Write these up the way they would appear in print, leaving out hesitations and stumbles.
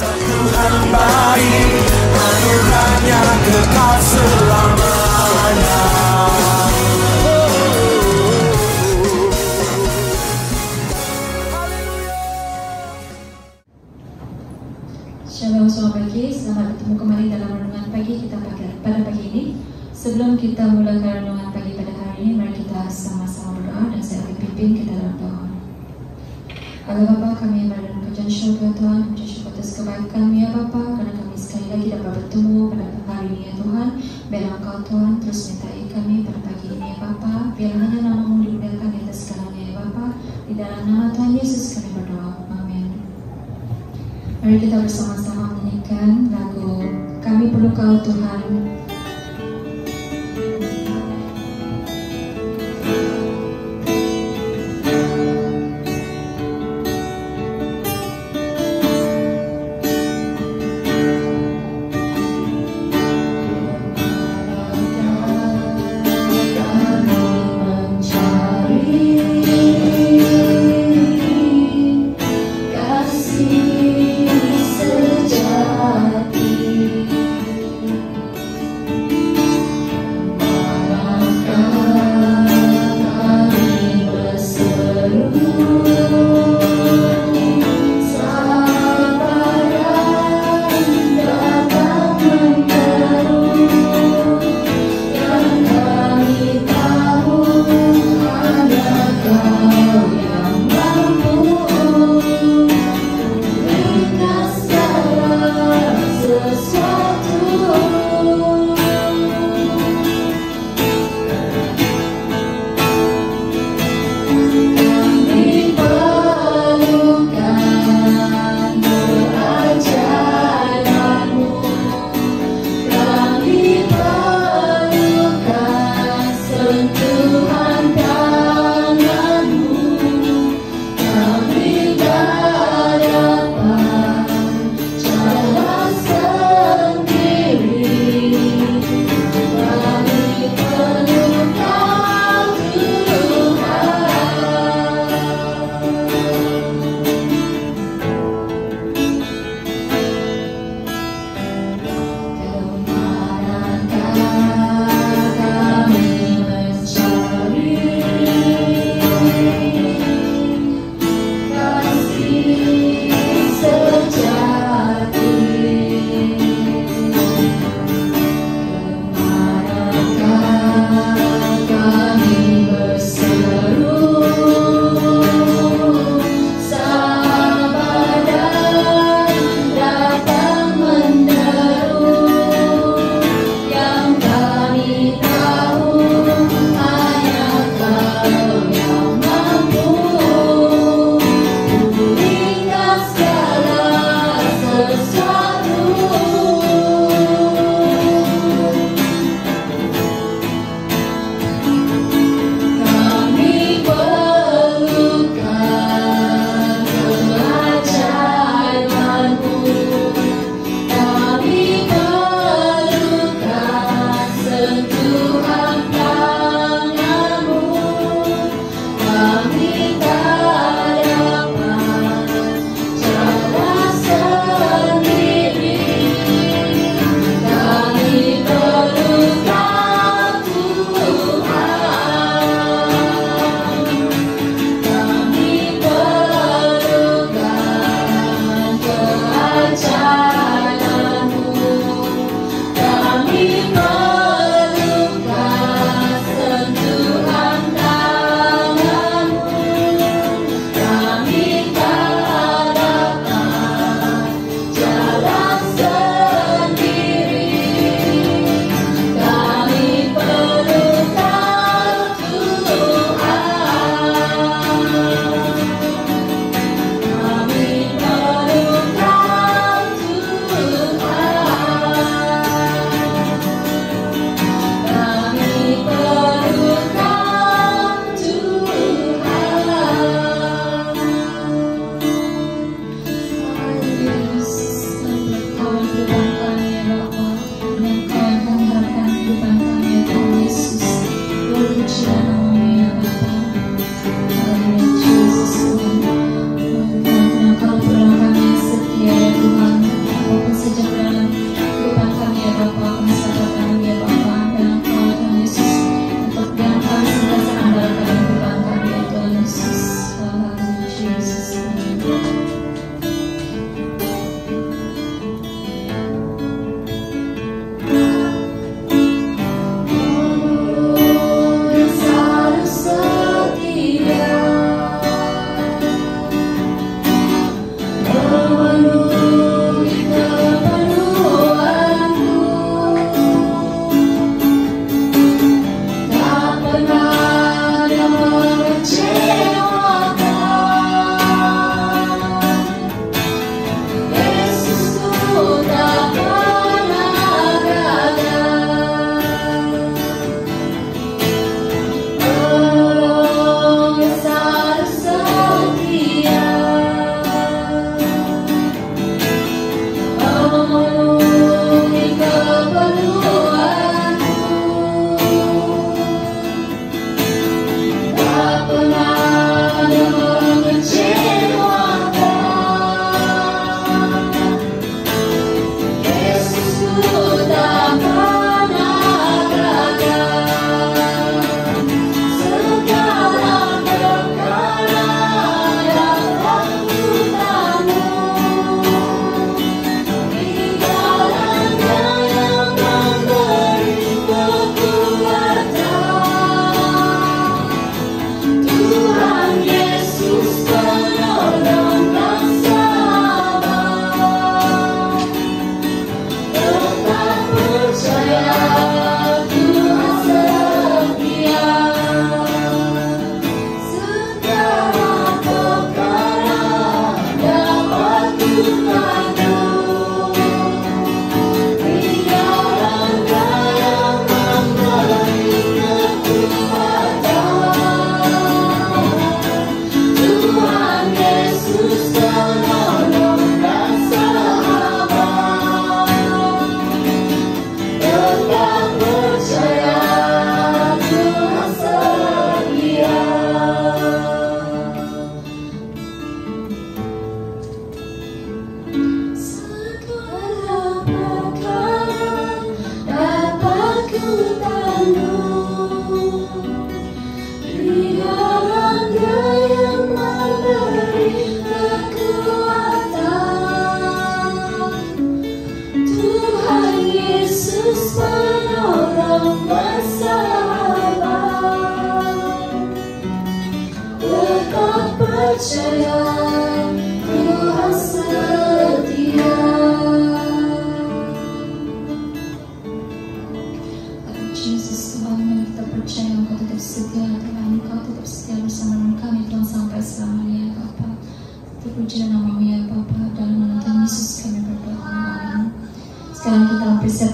Tuhan baik, anugerahnya kekal selamanya. Shalom, selamat pagi, selamat bertemu kembali dalam renungan pagi kita pada pagi ini. Sebelum kita mulakan renungan pagi pada hari ini, mari kita sama-sama berdoa dan saya akan pimpin kita dalam doa. Allah Bapa, kami berada dalam pujian syukur Tuhan, puji syukur atas kebaikan ya Bapa, karena kami sekali lagi dapat bertemu pada hari ini ya Tuhan. Biarlah Engkau Tuhan terus menyertai kami pada pagi ini ya Bapa. Biarlah hanya nama-Mu dimuliakan di atas segalanya ya Bapa. Di dalam nama Tuhan Yesus kami berdoa. Amin. Mari kita bersama-sama menyanyikan lagu Kami Perlu Kau Tuhan.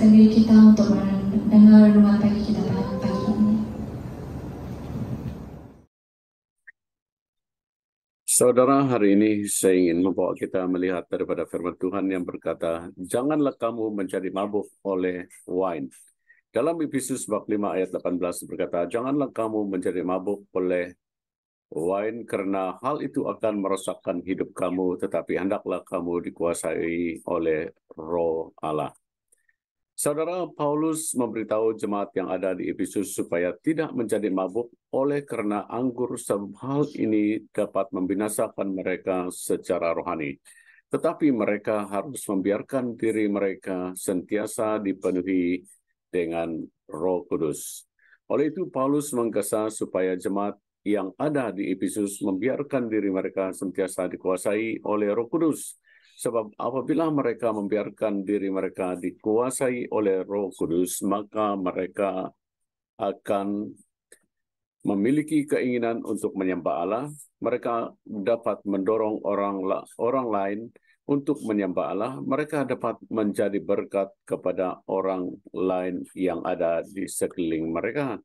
siapkan diri kita untuk mendengar renungan pagi kita pada pagi ini. Saudara, hari ini saya ingin membawa kita melihat daripada firman Tuhan yang berkata, janganlah kamu menjadi mabuk oleh wine. Dalam Efesus bab 5 ayat 18 berkata, janganlah kamu menjadi mabuk oleh wine karena hal itu akan merosakkan hidup kamu, tetapi hendaklah kamu dikuasai oleh Roh Allah. Saudara, Paulus memberitahu jemaat yang ada di Efesus supaya tidak menjadi mabuk oleh karena anggur, sebab hal ini dapat membinasakan mereka secara rohani. Tetapi mereka harus membiarkan diri mereka sentiasa dipenuhi dengan Roh Kudus. Oleh itu Paulus menggesa supaya jemaat yang ada di Efesus membiarkan diri mereka sentiasa dikuasai oleh Roh Kudus. Sebab apabila mereka membiarkan diri mereka dikuasai oleh Roh Kudus, maka mereka akan memiliki keinginan untuk menyembah Allah. Mereka dapat mendorong orang lain untuk menyembah Allah. Mereka dapat menjadi berkat kepada orang lain yang ada di sekeliling mereka.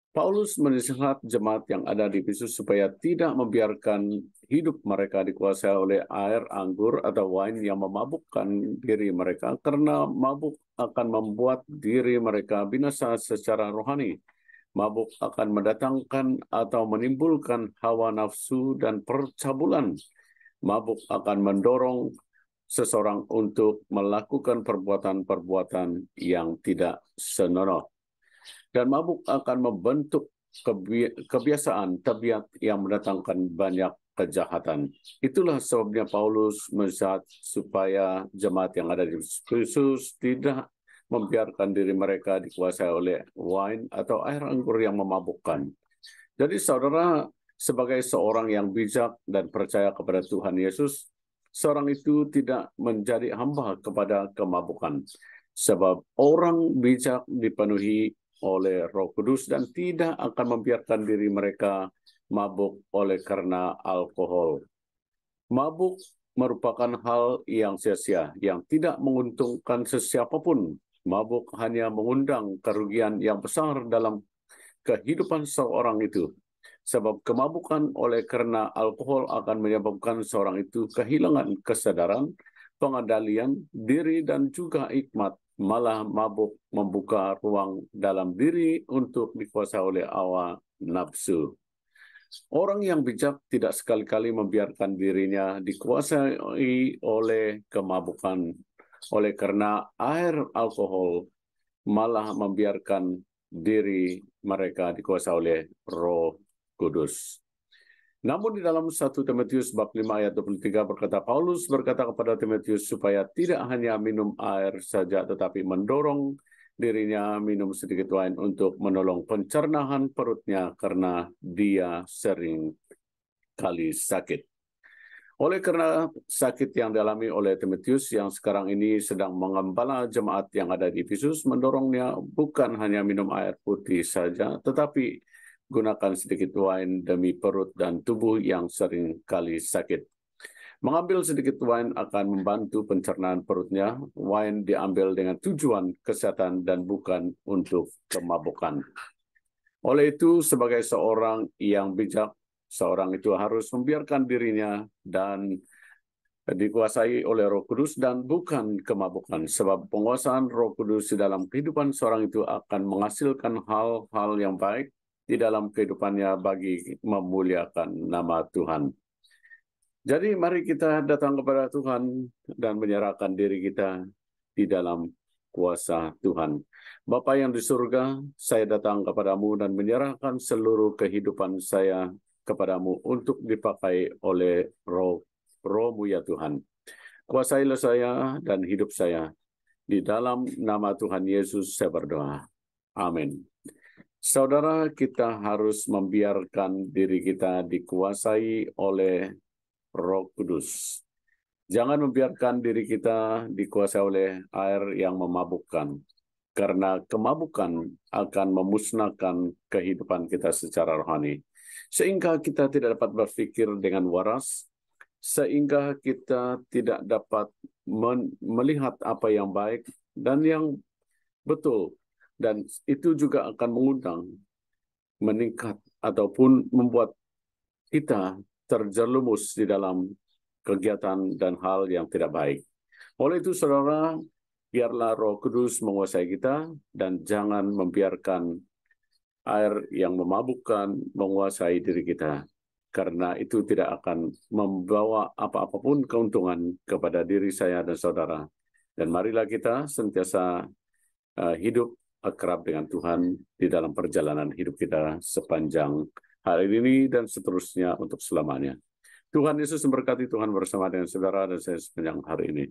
Paulus menasihat jemaat yang ada di Efesus supaya tidak membiarkan hidup mereka dikuasai oleh air anggur atau wine yang memabukkan diri mereka, karena mabuk akan membuat diri mereka binasa secara rohani. Mabuk akan mendatangkan atau menimbulkan hawa nafsu dan percabulan. Mabuk akan mendorong seseorang untuk melakukan perbuatan-perbuatan yang tidak senonoh. Dan mabuk akan membentuk kebiasaan tabiat yang mendatangkan banyak kejahatan. Itulah sebabnya Paulus menasihat supaya jemaat yang ada di Efesus tidak membiarkan diri mereka dikuasai oleh wine atau air anggur yang memabukkan. Jadi saudara, sebagai seorang yang bijak dan percaya kepada Tuhan Yesus, seorang itu tidak menjadi hamba kepada kemabukan. Sebab orang bijak dipenuhi oleh Roh Kudus dan tidak akan membiarkan diri mereka mabuk oleh karena alkohol. Mabuk merupakan hal yang sia-sia, yang tidak menguntungkan sesiapapun. Mabuk hanya mengundang kerugian yang besar dalam kehidupan seorang itu. Sebab kemabukan oleh karena alkohol akan menyebabkan seorang itu kehilangan kesadaran, pengendalian diri, dan juga hikmat. Malah mabuk membuka ruang dalam diri untuk dikuasai oleh hawa nafsu. Orang yang bijak tidak sekali-kali membiarkan dirinya dikuasai oleh kemabukan oleh karena air alkohol, malah membiarkan diri mereka dikuasai oleh Roh Kudus. Namun di dalam 1 Timotius bab 5 ayat 23 berkata, Paulus berkata kepada Timotius supaya tidak hanya minum air saja, tetapi mendorong dirinya minum sedikit wine untuk menolong pencernaan perutnya karena dia sering kali sakit. Oleh karena sakit yang dialami oleh Timotius yang sekarang ini sedang mengembala jemaat yang ada di Efesus, mendorongnya bukan hanya minum air putih saja, tetapi gunakan sedikit wine demi perut dan tubuh yang sering kali sakit. Mengambil sedikit wine akan membantu pencernaan perutnya. Wine diambil dengan tujuan kesehatan dan bukan untuk kemabukan. Oleh itu, sebagai seorang yang bijak, seorang itu harus membiarkan dirinya dan dikuasai oleh Roh Kudus dan bukan kemabukan. Sebab penguasaan Roh Kudus di dalam kehidupan seorang itu akan menghasilkan hal-hal yang baik di dalam kehidupannya bagi memuliakan nama Tuhan. Jadi mari kita datang kepada Tuhan dan menyerahkan diri kita di dalam kuasa Tuhan. Bapa yang di surga, saya datang kepadamu dan menyerahkan seluruh kehidupan saya kepadamu untuk dipakai oleh Roh-Mu ya Tuhan. Kuasailah saya dan hidup saya. Di dalam nama Tuhan Yesus saya berdoa. Amin. Saudara, kita harus membiarkan diri kita dikuasai oleh Roh Kudus. Jangan membiarkan diri kita dikuasai oleh air yang memabukkan, karena kemabukan akan memusnahkan kehidupan kita secara rohani. Sehingga kita tidak dapat berpikir dengan waras, sehingga kita tidak dapat melihat apa yang baik dan yang betul. Dan itu juga akan mengundang meningkat ataupun membuat kita terjerumus di dalam kegiatan dan hal yang tidak baik. Oleh itu, saudara, biarlah Roh Kudus menguasai kita dan jangan membiarkan air yang memabukkan menguasai diri kita. Karena itu tidak akan membawa apa-apapun keuntungan kepada diri saya dan saudara. Dan marilah kita sentiasa hidup akrab dengan Tuhan di dalam perjalanan hidup kita sepanjang hari ini dan seterusnya untuk selamanya. Tuhan Yesus memberkati, Tuhan bersama dengan saudara dan saya sepanjang hari ini.